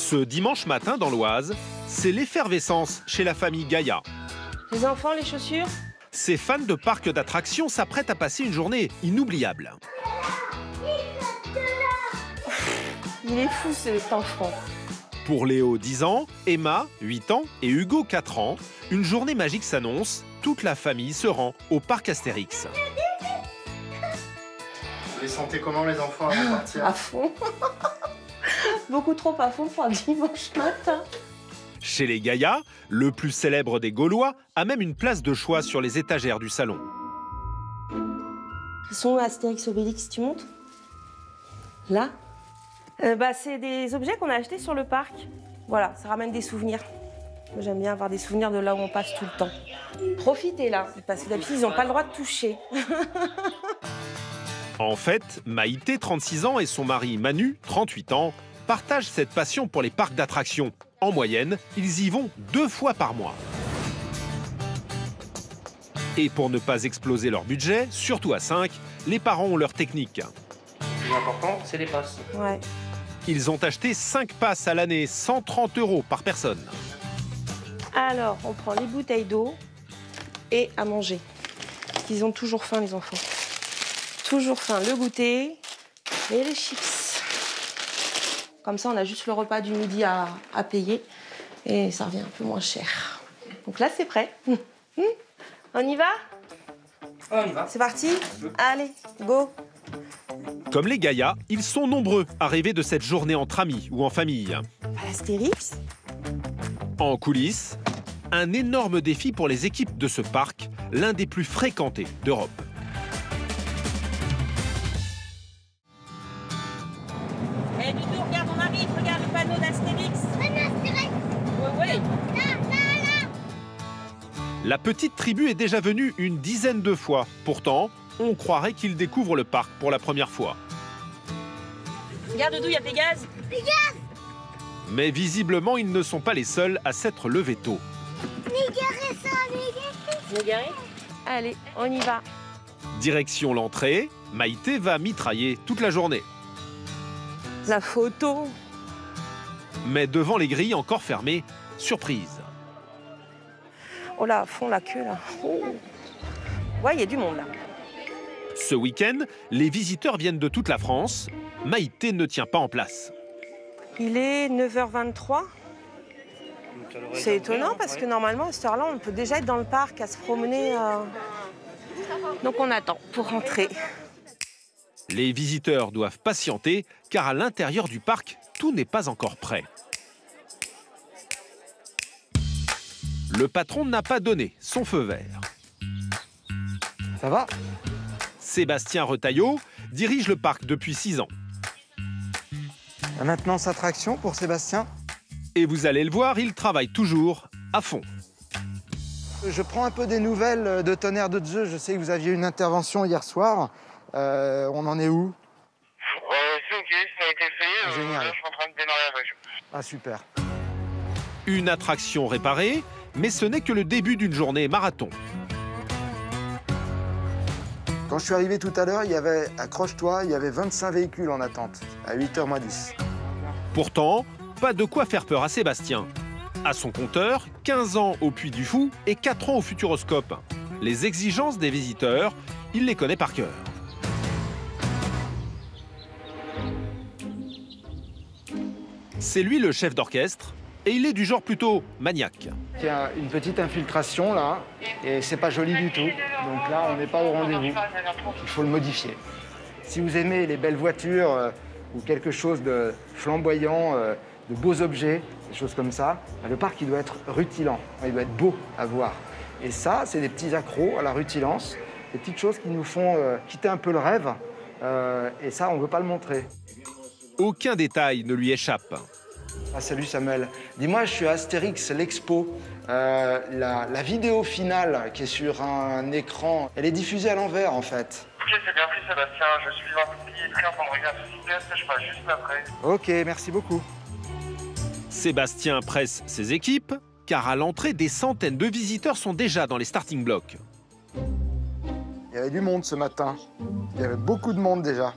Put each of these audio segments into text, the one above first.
Ce dimanche matin dans l'Oise, c'est l'effervescence chez la famille Gaïa. Les enfants, les chaussures? Ces fans de parcs d'attractions s'apprêtent à passer une journée inoubliable. Il est fou cet enfant. Pour Léo, 10 ans, Emma, 8 ans et Hugo, 4 ans, une journée magique s'annonce. Toute la famille se rend au parc Astérix. Vous les sentez comment les enfants avant de partir? À fond. Beaucoup trop à fond pour un dimanche matin. Chez les Gaïa, le plus célèbre des Gaulois a même une place de choix sur les étagères du salon. Ils sont Astérix Obélix, tu montes? Là? C'est des objets qu'on a achetés sur le parc. Voilà, ça ramène des souvenirs. Moi, j'aime bien avoir des souvenirs de là où on passe tout le temps. Profitez là, parce que d'habitude, ils n'ont pas le droit de toucher. En fait, Maïté, 36 ans, et son mari Manu, 38 ans, partagent cette passion pour les parcs d'attractions. En moyenne, ils y vont 2 fois par mois. Et pour ne pas exploser leur budget, surtout à 5, les parents ont leur technique. Le plus important, c'est les passes. Ouais. Ils ont acheté 5 passes à l'année, 130 € par personne. Alors, on prend les bouteilles d'eau et à manger. Ils ont toujours faim, les enfants. Toujours faim. Le goûter et les chips. Comme ça, on a juste le repas du midi à payer et ça revient un peu moins cher. Donc là, c'est prêt. On y va? On y va. C'est parti? Allez, go! Comme les Gaïa, ils sont nombreux à rêver de cette journée entre amis ou en famille. À l'Astérix? En coulisses, un énorme défi pour les équipes de ce parc, l'un des plus fréquentés d'Europe. Eh, Doudou, regarde, on arrive, regarde le panneau d'Astérix. Oui. La petite tribu est déjà venue une dizaine de fois. Pourtant, on croirait qu'ils découvrent le parc pour la première fois. Regarde, Doudou, il y a Pégase. Mais visiblement, ils ne sont pas les seuls à s'être levés tôt. Allez, on y va. Direction l'entrée, Maïté va mitrailler toute la journée. La photo. Mais devant les grilles encore fermées, surprise. Oh là, à fond la queue, là. Oh. Ouais, il y a du monde, là. Ce week-end, les visiteurs viennent de toute la France. Maïté ne tient pas en place. Il est 9h23. C'est étonnant parce que normalement, à cette heure-là, on peut déjà être dans le parc, à se promener. Donc on attend pour rentrer. Les visiteurs doivent patienter car à l'intérieur du parc, tout n'est pas encore prêt. Le patron n'a pas donné son feu vert. Ça va? Sébastien Retailleau dirige le parc depuis 6 ans. La maintenance attraction pour Sébastien. Et vous allez le voir, il travaille toujours à fond. Je prends un peu des nouvelles de Tonnerre de Dieu. Je sais que vous aviez une intervention hier soir. On en est où? C'est ok, ça a été fait. Génial. Là, je suis en train de démarrer avec. Ah, super. Une attraction réparée, mais ce n'est que le début d'une journée marathon. Quand je suis arrivé tout à l'heure, il y avait, accroche-toi, il y avait 25 véhicules en attente, à 8h moins 10. Pourtant, pas de quoi faire peur à Sébastien. À son compteur, 15 ans au Puy du Fou et 4 ans au Futuroscope. Les exigences des visiteurs, il les connaît par cœur. C'est lui le chef d'orchestre et il est du genre plutôt maniaque. Il y a une petite infiltration là, et c'est pas joli du tout. Donc là, on n'est pas au rendez-vous. Il faut le modifier. Si vous aimez les belles voitures ou quelque chose de flamboyant, de beaux objets, des choses comme ça, le parc il doit être rutilant, il doit être beau à voir. Et ça, c'est des petits accros à la rutilance, des petites choses qui nous font quitter un peu le rêve. Et ça, on ne veut pas le montrer. Aucun détail ne lui échappe. Ah, salut Samuel. Dis-moi, je suis à Astérix, l'expo. La vidéo finale qui est sur un écran, elle est diffusée à l'envers en fait. Ok, c'est bien pris, Sébastien. Je suis en train de regarder ce test, je passe juste après. Ok, merci beaucoup. Sébastien presse ses équipes, car à l'entrée, des centaines de visiteurs sont déjà dans les starting blocks. Il y avait du monde ce matin. Il y avait beaucoup de monde déjà.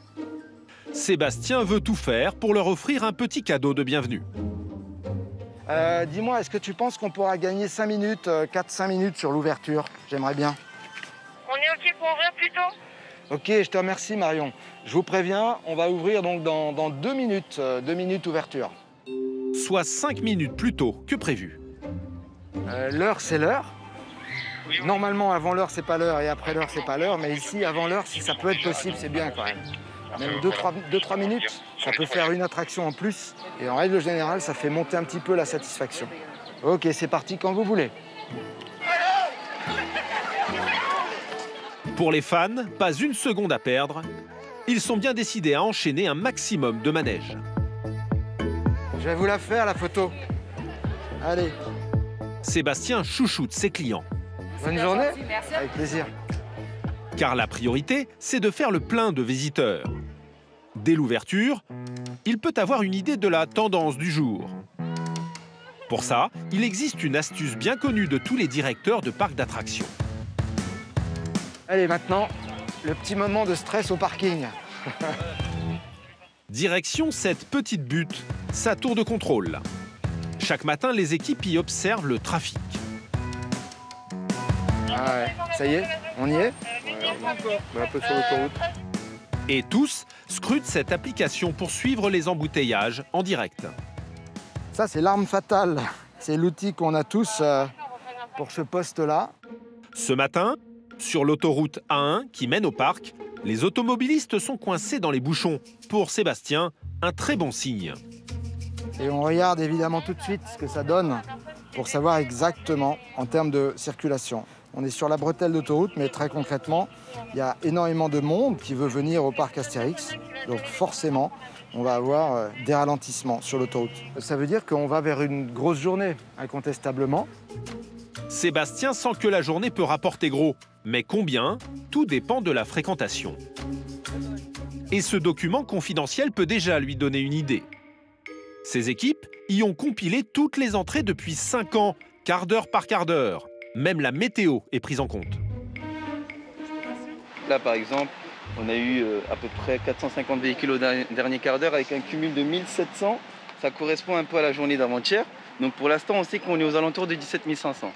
Sébastien veut tout faire pour leur offrir un petit cadeau de bienvenue. Dis-moi, est-ce que tu penses qu'on pourra gagner 5 minutes, 4-5 minutes sur l'ouverture? J'aimerais bien. On est OK pour ouvrir plus tôt? Ok, je te remercie Marion. Je vous préviens, on va ouvrir donc dans 2 minutes, 2 minutes ouverture. Soit 5 minutes plus tôt que prévu. L'heure, c'est l'heure. Normalement, avant l'heure, c'est pas l'heure, et après l'heure, c'est pas l'heure. Mais ici, avant l'heure, si ça peut être possible, c'est bien quand même. Même 2-3 minutes, ça peut faire une attraction en plus. Et en règle générale, ça fait monter un petit peu la satisfaction. Ok, c'est parti quand vous voulez. Pour les fans, pas une seconde à perdre. Ils sont bien décidés à enchaîner un maximum de manèges. Je vais vous la faire, la photo. Allez, Sébastien chouchoute ses clients. bonne journée. Avec plaisir. Car la priorité, c'est de faire le plein de visiteurs. Dès l'ouverture, il peut avoir une idée de la tendance du jour. Pour ça, il existe une astuce bien connue de tous les directeurs de parcs d'attractions. Allez, maintenant, le petit moment de stress au parking. Direction cette petite butte, sa tour de contrôle. Chaque matin, les équipes y observent le trafic. Ah ouais, ça y est, on y est? Un peu sur l'autoroute. Et tous scrutent cette application pour suivre les embouteillages en direct. Ça, c'est l'arme fatale. C'est l'outil qu'on a tous pour ce poste-là. Ce matin, sur l'autoroute A1 qui mène au parc, les automobilistes sont coincés dans les bouchons. Pour Sébastien, un très bon signe. Et on regarde évidemment tout de suite ce que ça donne pour savoir exactement en termes de circulation. On est sur la bretelle d'autoroute, mais très concrètement, il y a énormément de monde qui veut venir au parc Astérix. Donc forcément, on va avoir des ralentissements sur l'autoroute. Ça veut dire qu'on va vers une grosse journée, incontestablement. Sébastien sent que la journée peut rapporter gros. Mais combien? Tout dépend de la fréquentation. Et ce document confidentiel peut déjà lui donner une idée. Ces équipes y ont compilé toutes les entrées depuis 5 ans, quart d'heure par quart d'heure. Même la météo est prise en compte. Là, par exemple, on a eu à peu près 450 véhicules au dernier quart d'heure avec un cumul de 1700. Ça correspond un peu à la journée d'avant-hier. Donc pour l'instant, on sait qu'on est aux alentours de 17 500.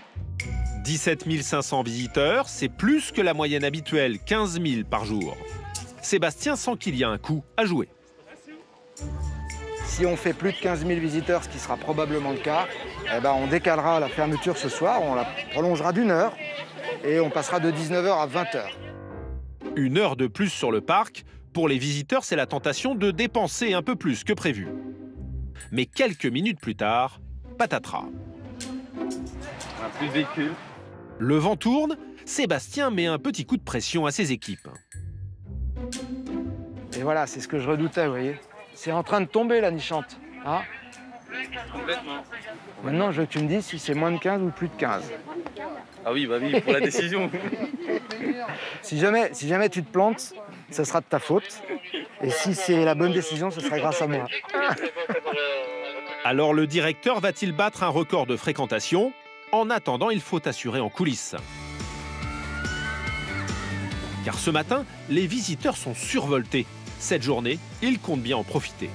17 500 visiteurs, c'est plus que la moyenne habituelle, 15 000 par jour. Sébastien sent qu'il y a un coup à jouer. Si on fait plus de 15 000 visiteurs, ce qui sera probablement le cas, eh ben on décalera la fermeture ce soir, on la prolongera d'1 heure et on passera de 19h à 20h. 1 heure de plus sur le parc, pour les visiteurs, c'est la tentation de dépenser un peu plus que prévu. Mais quelques minutes plus tard, patatras. Plus de véhicules. Le vent tourne, Sébastien met un petit coup de pression à ses équipes. Et voilà, c'est ce que je redoutais, vous voyez. C'est en train de tomber la nichante. Hein? Complètement. Maintenant, je veux que tu me dises si c'est moins de 15 ou plus de 15. Ah oui, bah oui, pour la décision. Si jamais tu te plantes, ce sera de ta faute. Et si c'est la bonne décision, ce sera grâce à moi. Alors le directeur va-t-il battre un record de fréquentation? En attendant, il faut assurer en coulisses. Car ce matin, les visiteurs sont survoltés. Cette journée, ils comptent bien en profiter.